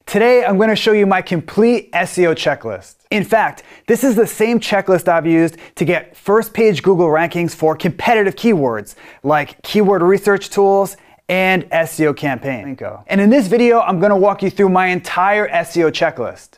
Today, I'm going to show you my complete SEO checklist. In fact, this is the same checklist I've used to get first page Google rankings for competitive keywords like keyword research tools and SEO campaign. And in this video, I'm going to walk you through my entire SEO checklist,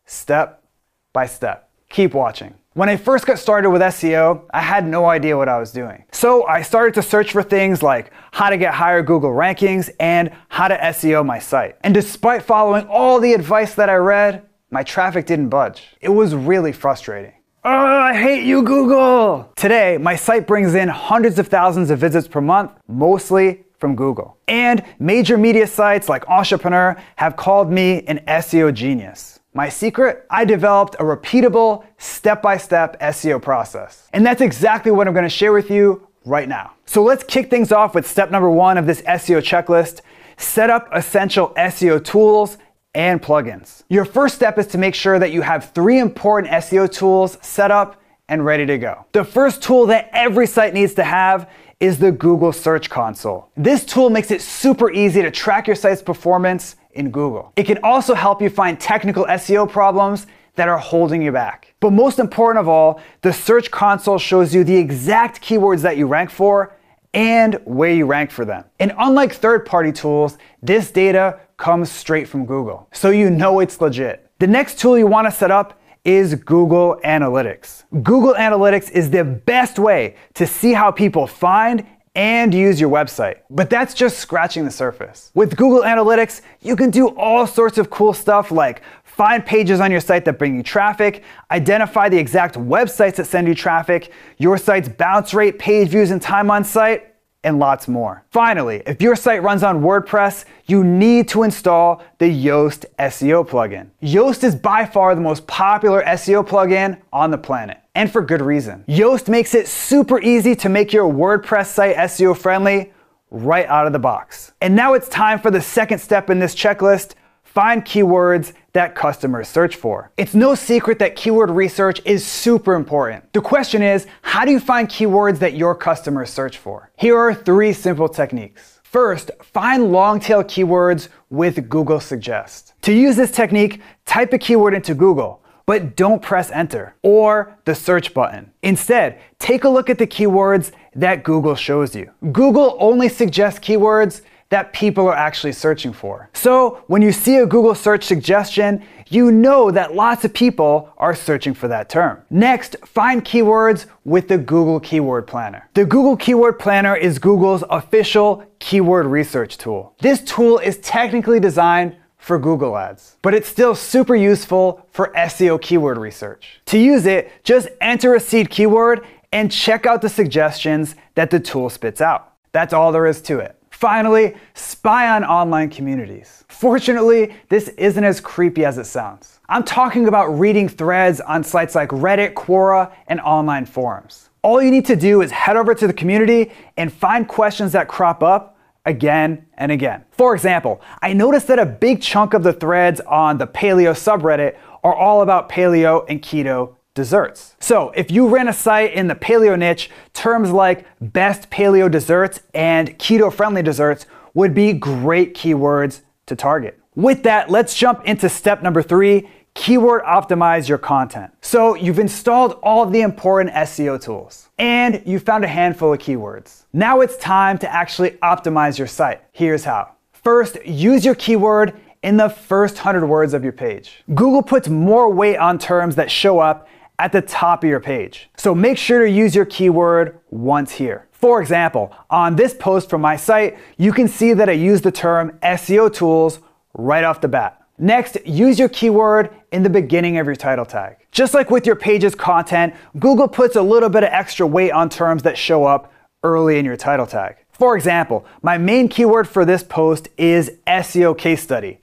step by step. Keep watching. When I first got started with SEO, I had no idea what I was doing. So I started to search for things like how to get higher Google rankings and how to SEO my site. And despite following all the advice that I read, my traffic didn't budge. It was really frustrating. Oh, I hate you, Google! Today, my site brings in hundreds of thousands of visits per month, mostly from Google. And major media sites like Entrepreneur have called me an SEO genius. My secret? I developed a repeatable, step-by-step SEO process. And that's exactly what I'm going to share with you right now. So let's kick things off with step number 1 of this SEO checklist. Set up essential SEO tools and plugins. Your first step is to make sure that you have 3 important SEO tools set up and ready to go. The first tool that every site needs to have is the Google Search Console. This tool makes it super easy to track your site's performance in Google. It can also help you find technical SEO problems that are holding you back. But most important of all, the Search Console shows you the exact keywords that you rank for and where you rank for them. And unlike third-party tools, this data comes straight from Google, so you know it's legit. The next tool you want to set up is Google Analytics. Google Analytics is the best way to see how people find and use your website. But that's just scratching the surface. With Google Analytics, you can do all sorts of cool stuff like find pages on your site that bring you traffic, identify the exact websites that send you traffic, your site's bounce rate, page views, and time on site, and lots more. Finally, if your site runs on WordPress, you need to install the Yoast SEO plugin. Yoast is by far the most popular SEO plugin on the planet, and for good reason. Yoast makes it super easy to make your WordPress site SEO friendly right out of the box. And now it's time for the second step in this checklist. Find keywords that customers search for. It's no secret that keyword research is super important. The question is, how do you find keywords that your customers search for? Here are 3 simple techniques. First, find long-tail keywords with Google Suggest. To use this technique, type a keyword into Google, but don't press enter or the search button. Instead, take a look at the keywords that Google shows you. Google only suggests keywords that people are actually searching for. So when you see a Google search suggestion, you know that lots of people are searching for that term. Next, find keywords with the Google Keyword Planner. The Google Keyword Planner is Google's official keyword research tool. This tool is technically designed for Google Ads, but it's still super useful for SEO keyword research. To use it, just enter a seed keyword and check out the suggestions that the tool spits out. That's all there is to it. Finally, spy on online communities. Fortunately, this isn't as creepy as it sounds. I'm talking about reading threads on sites like Reddit, Quora, and online forums. All you need to do is head over to the community and find questions that crop up again and again. For example, I noticed that a big chunk of the threads on the paleo subreddit are all about paleo and keto desserts. So if you ran a site in the paleo niche, terms like best paleo desserts and keto-friendly desserts would be great keywords to target. With that, let's jump into step number 3, keyword optimize your content. So you've installed all of the important SEO tools and you found a handful of keywords. Now it's time to actually optimize your site. Here's how. First, use your keyword in the first 100 words of your page. Google puts more weight on terms that show up at the top of your page. So make sure to use your keyword once here. For example, on this post from my site, you can see that I use the term SEO tools right off the bat. Next, use your keyword in the beginning of your title tag. Just like with your page's content, Google puts a little bit of extra weight on terms that show up early in your title tag. For example, my main keyword for this post is SEO case study.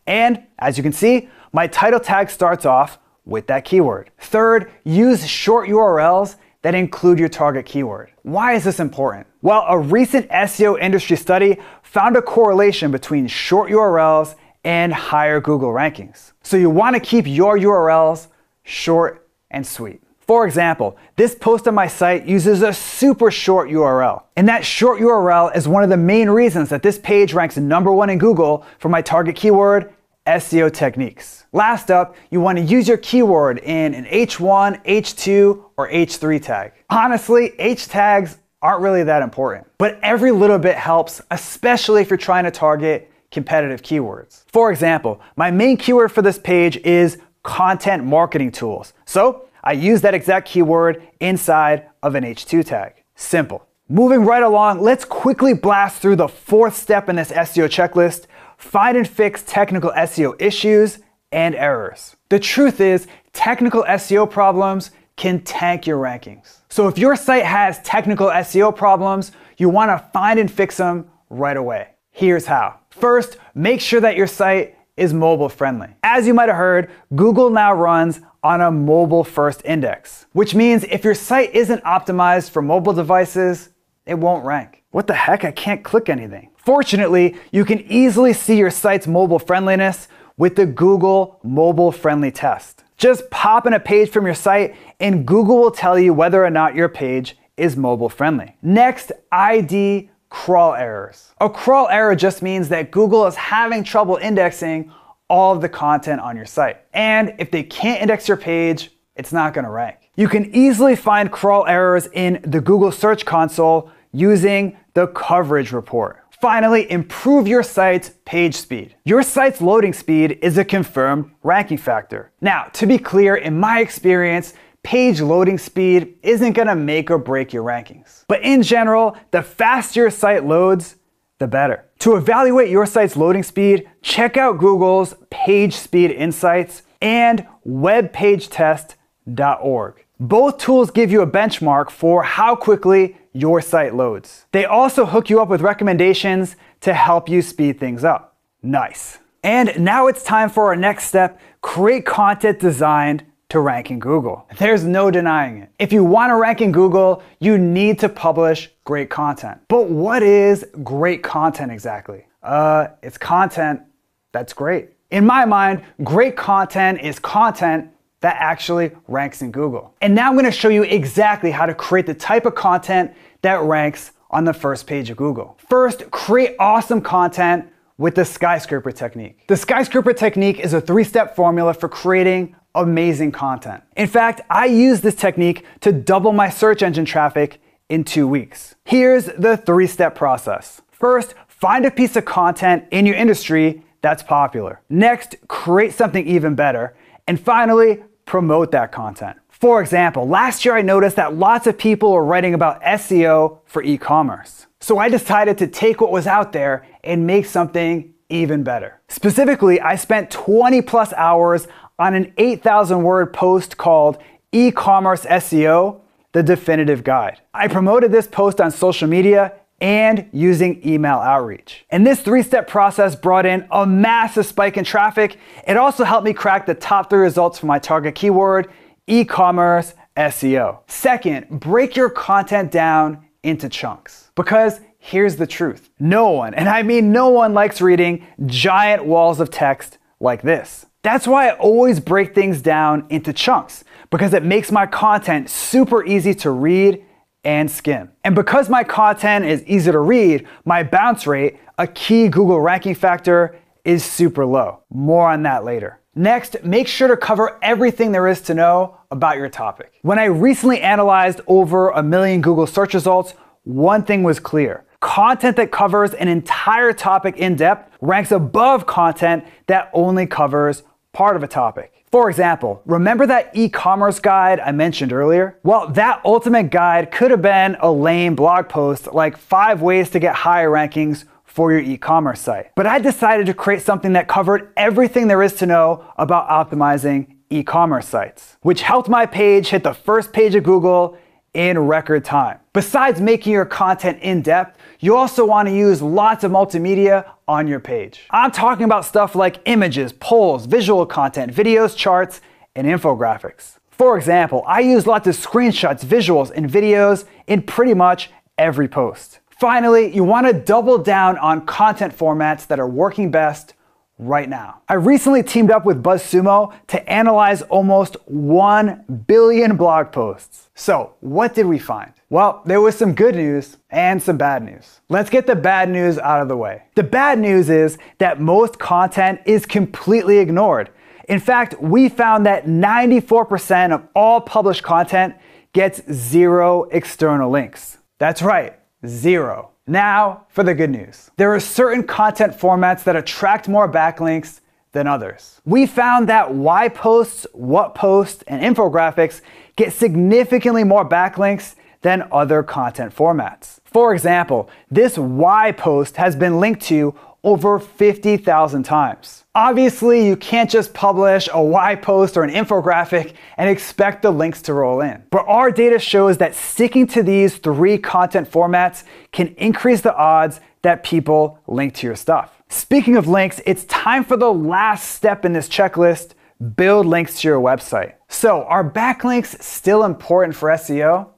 And as you can see, my title tag starts off with that keyword. Third, use short URLs that include your target keyword. Why is this important? Well, a recent SEO industry study found a correlation between short URLs and higher Google rankings. So you want to keep your URLs short and sweet. For example, this post on my site uses a super short URL. And that short URL is one of the main reasons that this page ranks #1 in Google for my target keyword, SEO techniques. Last up, you want to use your keyword in an H1, H2, or H3 tag. Honestly, H tags aren't really that important, but every little bit helps, especially if you're trying to target competitive keywords. For example, my main keyword for this page is content marketing tools. So I use that exact keyword inside of an H2 tag. Simple. Moving right along, let's quickly blast through the fourth step in this SEO checklist: find and fix technical SEO issues and errors. The truth is, technical SEO problems can tank your rankings. So if your site has technical SEO problems, you want to find and fix them right away. Here's how. First, make sure that your site is mobile friendly. As you might have heard, Google now runs on a mobile first index, which means if your site isn't optimized for mobile devices, it won't rank. What the heck? I can't click anything. Fortunately, you can easily see your site's mobile friendliness with the Google Mobile Friendly Test. Just pop in a page from your site and Google will tell you whether or not your page is mobile friendly. Next, ID crawl errors. A crawl error just means that Google is having trouble indexing all of the content on your site. And if they can't index your page, it's not going to rank. You can easily find crawl errors in the Google Search Console using the coverage report. Finally, improve your site's page speed. Your site's loading speed is a confirmed ranking factor. Now, to be clear, in my experience, page loading speed isn't gonna make or break your rankings. But in general, the faster your site loads, the better. To evaluate your site's loading speed, check out Google's Page Speed Insights and webpagetest.org. Both tools give you a benchmark for how quickly your site loads. They also hook you up with recommendations to help you speed things up. Nice. And now it's time for our next step: create content designed to rank in Google. There's no denying it. If you want to rank in Google, you need to publish great content. But what is great content exactly? It's content that's great. In my mind, great content is content that actually ranks in Google. And now I'm going to show you exactly how to create the type of content that ranks on the first page of Google. First, create awesome content with the skyscraper technique. The skyscraper technique is a 3-step formula for creating amazing content. In fact, I used this technique to double my search engine traffic in 2 weeks. Here's the 3-step process. First, find a piece of content in your industry that's popular. Next, create something even better. And finally, promote that content. For example, last year I noticed that lots of people were writing about SEO for e-commerce. So I decided to take what was out there and make something even better. Specifically, I spent 20+ hours on an 8,000 word post called E-commerce SEO, the Definitive Guide. I promoted this post on social media and using email outreach. And this 3-step process brought in a massive spike in traffic. It also helped me crack the top 3 results for my target keyword, e-commerce SEO. Second, break your content down into chunks. Because here's the truth. No one, and I mean no one, likes reading giant walls of text like this. That's why I always break things down into chunks, because it makes my content super easy to read and skim. And because my content is easy to read, my bounce rate, a key Google ranking factor, is super low. More on that later. Next, make sure to cover everything there is to know about your topic. When I recently analyzed over 1 million Google search results, one thing was clear. Content that covers an entire topic in depth ranks above content that only covers part of a topic. For example, remember that e-commerce guide I mentioned earlier? Well, that ultimate guide could have been a lame blog post like 5 ways to get higher rankings for your e-commerce site. But I decided to create something that covered everything there is to know about optimizing e-commerce sites, which helped my page hit the first page of Google in record time. Besides making your content in depth, you also want to use lots of multimedia on your page. I'm talking about stuff like images, polls, visual content, videos, charts, and infographics. For example, I use lots of screenshots, visuals, and videos in pretty much every post. Finally, you want to double down on content formats that are working best right now. I recently teamed up with BuzzSumo to analyze almost 1 billion blog posts. So what did we find? Well, there was some good news and some bad news. Let's get the bad news out of the way. The bad news is that most content is completely ignored. In fact, we found that 94% of all published content gets 0 external links. That's right, 0. Now for the good news. There are certain content formats that attract more backlinks than others. We found that why posts, what posts, and infographics get significantly more backlinks than other content formats. For example, this why post has been linked to over 50,000 times. Obviously, you can't just publish a why post or an infographic and expect the links to roll in. But our data shows that sticking to these 3 content formats can increase the odds that people link to your stuff. Speaking of links, it's time for the last step in this checklist: build links to your website. So, are backlinks still important for SEO?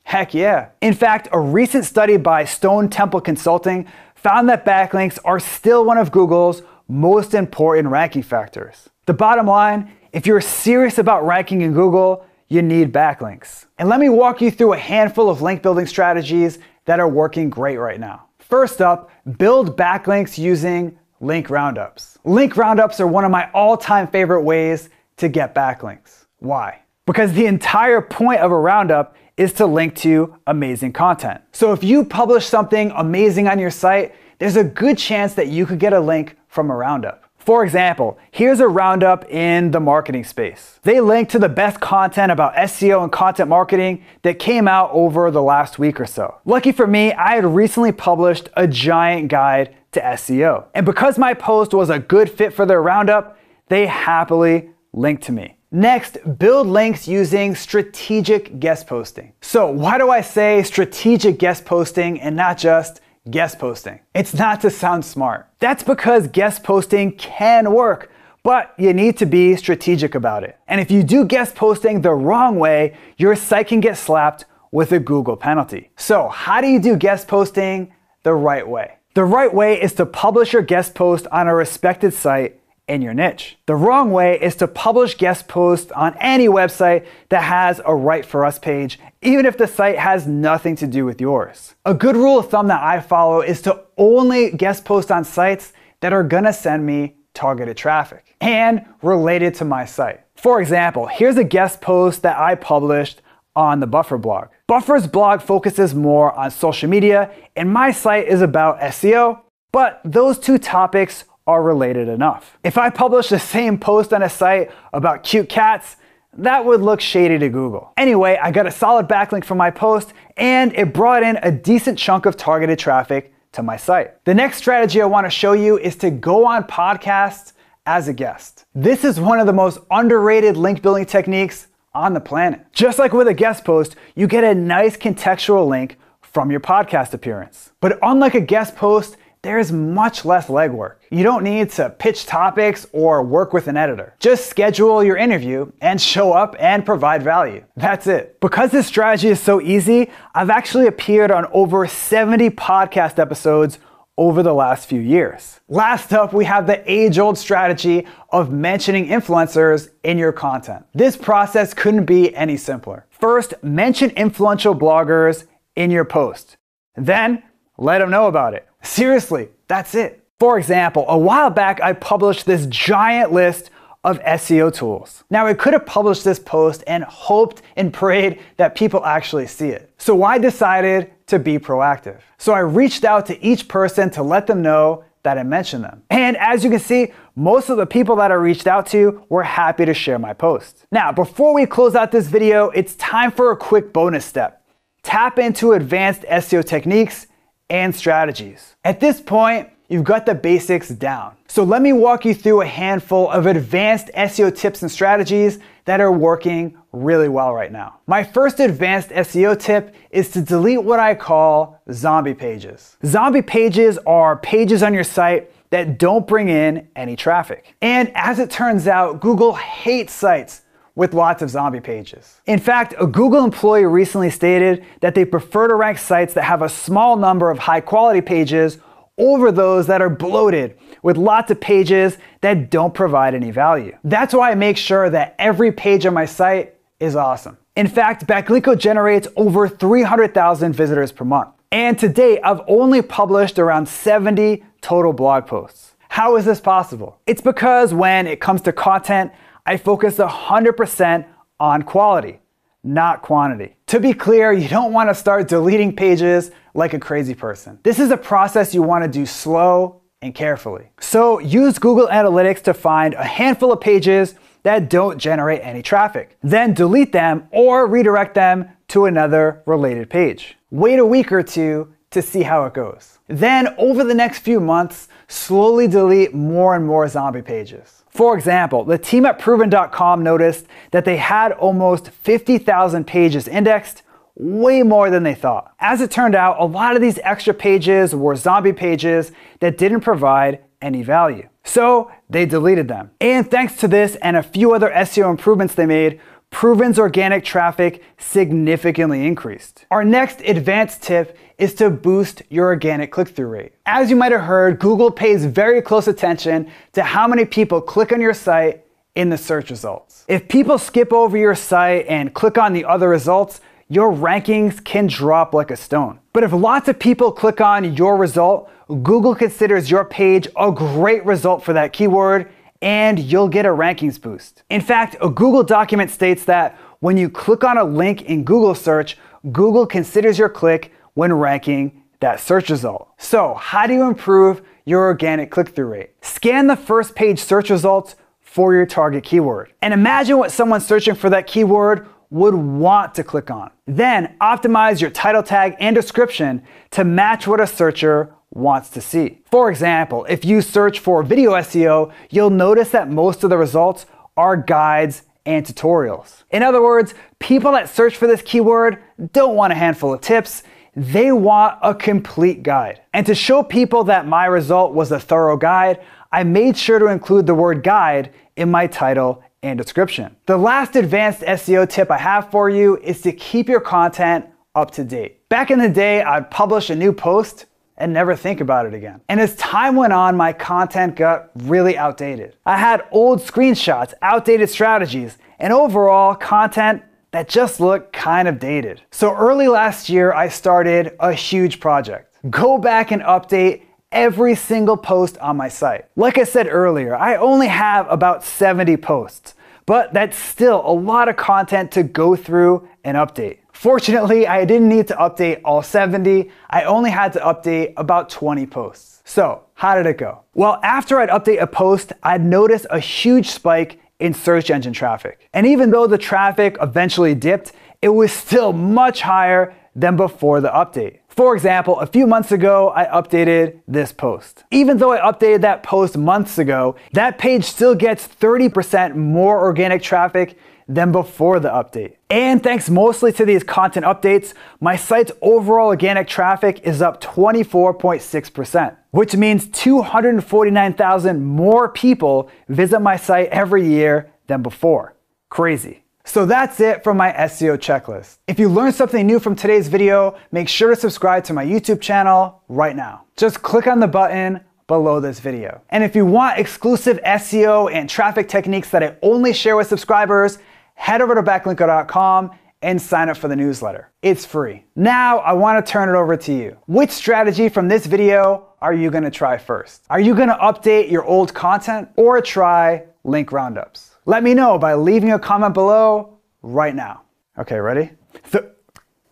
Heck yeah. In fact, a recent study by Stone Temple Consulting found that backlinks are still one of Google's most important ranking factors. The bottom line, if you're serious about ranking in Google, you need backlinks. And let me walk you through a handful of link building strategies that are working great right now. First up, build backlinks using link roundups. Link roundups are one of my all-time favorite ways to get backlinks. Why? Because the entire point of a roundup is to link to amazing content. So if you publish something amazing on your site, there's a good chance that you could get a link from a roundup. For example, here's a roundup in the marketing space. They link to the best content about SEO and content marketing that came out over the last week or so. Lucky for me, I had recently published a giant guide to SEO. And because my post was a good fit for their roundup, they happily linked to me. Next, build links using strategic guest posting. So why do I say strategic guest posting and not just guest posting? It's not to sound smart. That's because guest posting can work, but you need to be strategic about it. And if you do guest posting the wrong way, your site can get slapped with a Google penalty. So how do you do guest posting the right way? The right way is to publish your guest post on a respected site in your niche. The wrong way is to publish guest posts on any website that has a Right For Us page, even if the site has nothing to do with yours. A good rule of thumb that I follow is to only guest post on sites that are gonna send me targeted traffic and related to my site. For example, here's a guest post that I published on the Buffer blog. Buffer's blog focuses more on social media, and my site is about SEO, but those two topics are related enough. If I publish the same post on a site about cute cats, that would look shady to Google. Anyway, I got a solid backlink from my post, and it brought in a decent chunk of targeted traffic to my site. The next strategy I want to show you is to go on podcasts as a guest. This is one of the most underrated link building techniques on the planet. Just like with a guest post, you get a nice contextual link from your podcast appearance. But unlike a guest post, there's much less legwork. You don't need to pitch topics or work with an editor. Just schedule your interview and show up and provide value. That's it. Because this strategy is so easy, I've actually appeared on over 70 podcast episodes over the last few years. Last up, we have the age-old strategy of mentioning influencers in your content. This process couldn't be any simpler. First, mention influential bloggers in your post. Then, let them know about it. Seriously, that's it. For example, a while back I published this giant list of SEO tools. Now I could have published this post and hoped and prayed that people actually see it. So I decided to be proactive. So I reached out to each person to let them know that I mentioned them. And as you can see, most of the people that I reached out to were happy to share my post. Now, before we close out this video, it's time for a quick bonus step. Tap into advanced SEO techniques and strategies. At this point, you've got the basics down. So let me walk you through a handful of advanced SEO tips and strategies that are working really well right now. My first advanced SEO tip is to delete what I call zombie pages. Zombie pages are pages on your site that don't bring in any traffic. And as it turns out, Google hates sites with lots of zombie pages. In fact, a Google employee recently stated that they prefer to rank sites that have a small number of high quality pages over those that are bloated with lots of pages that don't provide any value. That's why I make sure that every page on my site is awesome. In fact, Backlinko generates over 300,000 visitors per month. And to date, I've only published around 70 total blog posts. How is this possible? It's because when it comes to content, I focus 100% on quality, not quantity. To be clear, you don't want to start deleting pages like a crazy person. This is a process you want to do slow and carefully. So use Google Analytics to find a handful of pages that don't generate any traffic. Then delete them or redirect them to another related page. Wait a week or two to see how it goes. Then over the next few months, slowly delete more and more zombie pages. For example, the team at proven.com noticed that they had almost 50,000 pages indexed, way more than they thought. As it turned out, a lot of these extra pages were zombie pages that didn't provide any value. So they deleted them. And thanks to this and a few other SEO improvements they made, Proven's organic traffic significantly increased. Our next advanced tip is to boost your organic click-through rate. As you might have heard, Google pays very close attention to how many people click on your site in the search results. If people skip over your site and click on the other results, your rankings can drop like a stone. But if lots of people click on your result, Google considers your page a great result for that keyword, and you'll get a rankings boost. In fact, a Google document states that when you click on a link in Google search, Google considers your click when ranking that search result. So how do you improve your organic click-through rate? Scan the first page search results for your target keyword. And imagine what someone searching for that keyword would want to click on. Then optimize your title tag and description to match what a searcher wants to see. For example, if you search for video SEO, you'll notice that most of the results are guides and tutorials. In other words, people that search for this keyword don't want a handful of tips, they want a complete guide. And to show people that my result was a thorough guide, I made sure to include the word guide in my title and description. The last advanced SEO tip I have for you is to keep your content up to date. Back in the day, I'd publish a new post and never think about it again. And as time went on, my content got really outdated. I had old screenshots, outdated strategies, and overall content that just looked kind of dated. So early last year, I started a huge project. Go back and update every single post on my site. Like I said earlier, I only have about 70 posts, but that's still a lot of content to go through and update. Fortunately, I didn't need to update all 70. I only had to update about 20 posts. So how did it go? Well, after I'd update a post, I'd notice a huge spike in search engine traffic. And even though the traffic eventually dipped, it was still much higher than before the update. For example, a few months ago, I updated this post. Even though I updated that post months ago, that page still gets 30% more organic traffic than before the update. And thanks mostly to these content updates, my site's overall organic traffic is up 24.6%, which means 249,000 more people visit my site every year than before. Crazy. So that's it for my SEO checklist. If you learned something new from today's video, make sure to subscribe to my YouTube channel right now. Just click on the button below this video. And if you want exclusive SEO and traffic techniques that I only share with subscribers, head over to backlinko.com and sign up for the newsletter. It's free. Now I want to turn it over to you. Which strategy from this video are you going to try first? Are you going to update your old content or try link roundups? Let me know by leaving a comment below right now. Okay, ready?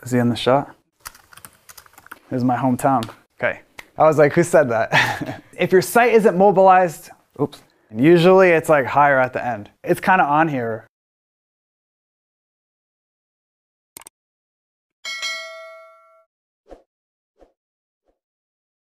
Is he in the shot? This is my hometown. Okay. I was like, who said that? If your site isn't mobilized, oops. Usually it's like higher at the end. It's kind of on here